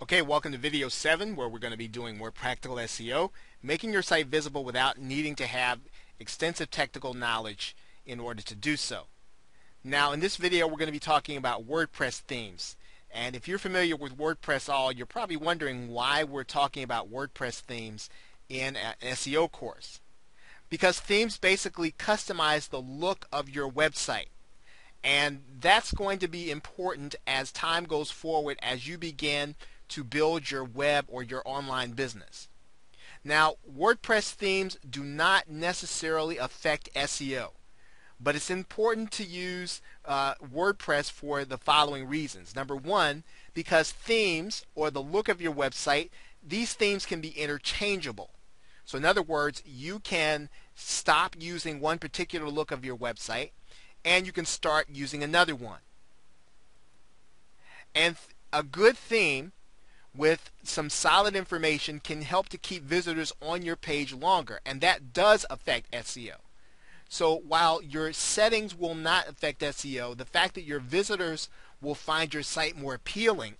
Okay, welcome to video 7 where we're going to be doing more practical SEO, making your site visible without needing to have extensive technical knowledge in order to do so. Now in this video we're going to be talking about WordPress themes. And if you're familiar with WordPress all, you're probably wondering why we're talking about WordPress themes in an SEO course. Because themes basically customize the look of your website. And that's going to be important as time goes forward as you begin to build your web or your online business. Now, WordPress themes do not necessarily affect SEO, but it's important to use WordPress for the following reasons. Number one, because themes or the look of your website, these themes can be interchangeable. So in other words, you can stop using one particular look of your website and you can start using another one. And a good theme with some solid information can help to keep visitors on your page longer, and that does affect SEO. So while your settings will not affect SEO, the fact that your visitors will find your site more appealing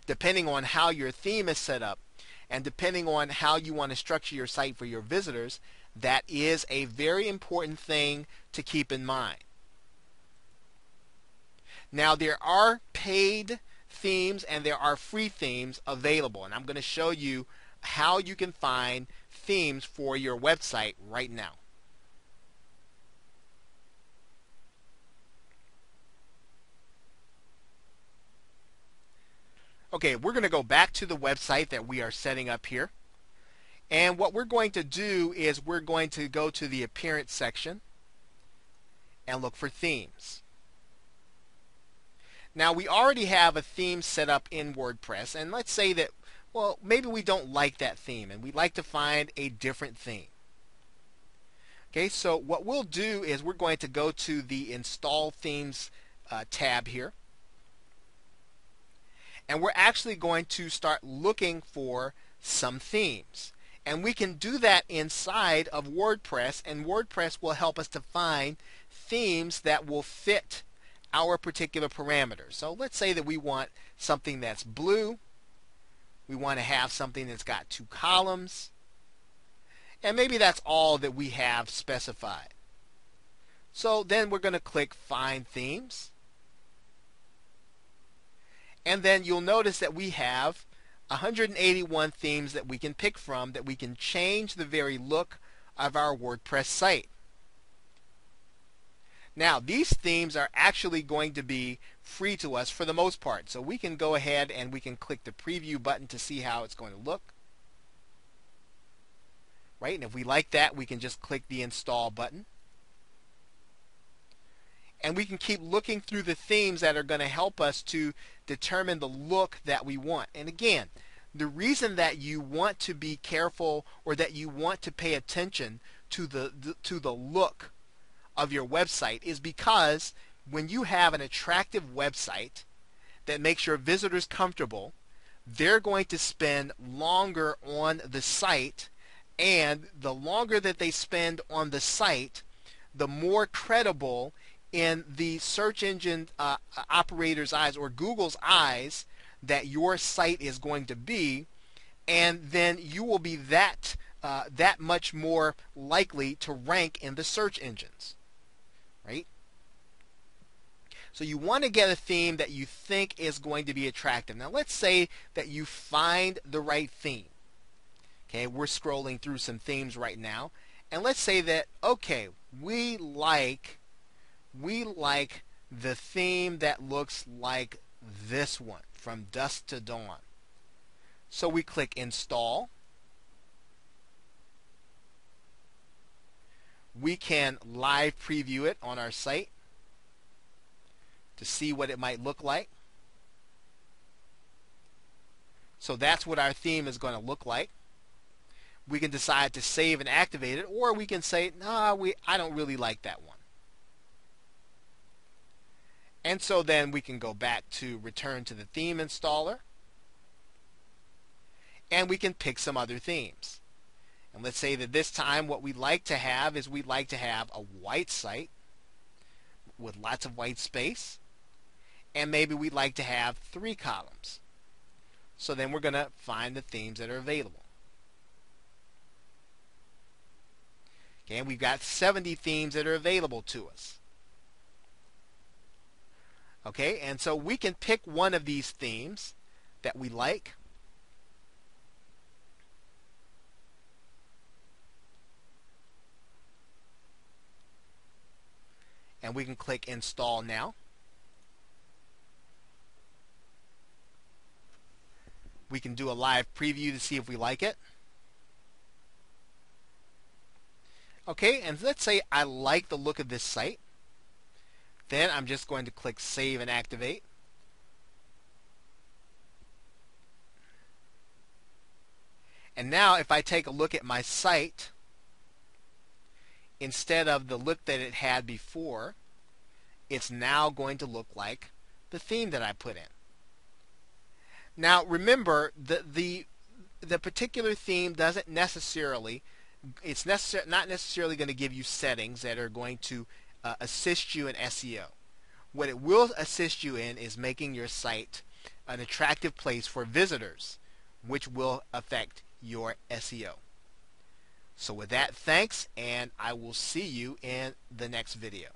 depending on how your theme is set up and depending on how you want to structure your site for your visitors, that is a very important thing to keep in mind. Now there are paid themes and there are free themes available, and I'm going to show you how you can find themes for your website right now. Okay, we're going to go back to the website that we are setting up here. And what we're going to do is we're going to go to the appearance section and look for themes. Now we already have a theme set up in WordPress, and let's say that, well, maybe we don't like that theme and we'd like to find a different theme. Okay, so what we'll do is we're going to go to the Install Themes tab here. And we're actually going to start looking for some themes. And we can do that inside of WordPress, and WordPress will help us to find themes that will fit our particular parameters. So let's say that we want something that's blue. We want to have something that's got 2 columns. And maybe that's all that we have specified. So then we're going to click Find Themes. And then you'll notice that we have 181 themes that we can pick from, that we can change the very look of our WordPress site. Now, these themes are actually going to be free to us for the most part. So we can go ahead and we can click the preview button to see how it's going to look. Right? And if we like that, we can just click the install button. And we can keep looking through the themes that are going to help us to determine the look that we want. And again, the reason that you want to be careful or that you want to pay attention to the look of your website is because when you have an attractive website that makes your visitors comfortable, they're going to spend longer on the site, and the longer that they spend on the site, the more credible in the search engine operator's eyes or Google's eyes that your site is going to be, and then you will be that much more likely to rank in the search engines. Right? So you want to get a theme that you think is going to be attractive. Now let's say that you find the right theme. Okay, we're scrolling through some themes right now, and let's say that, okay, we like the theme that looks like this one, From Dusk to Dawn. So we click Install. We can live preview it on our site to see what it might look like. So that's what our theme is going to look like. We can decide to save and activate it, or we can say, no, I don't really like that one. And so then we can go back to return to the theme installer, and we can pick some other themes. And let's say that this time what we'd like to have is we'd like to have a white site with lots of white space, and maybe we'd like to have 3 columns. So then we're going to find the themes that are available. Okay, we've got 70 themes that are available to us. Okay, and so we can pick one of these themes that we like. And we can click Install Now. We can do a live preview to see if we like it. Okay, and let's say I like the look of this site. Then I'm just going to click Save and Activate. And now if I take a look at my site, instead of the look that it had before, it's now going to look like the theme that I put in. Now remember, the particular theme doesn't necessarily, not necessarily going to give you settings that are going to assist you in SEO. What it will assist you in is making your site an attractive place for visitors, which will affect your SEO. So with that, thanks, and I will see you in the next video.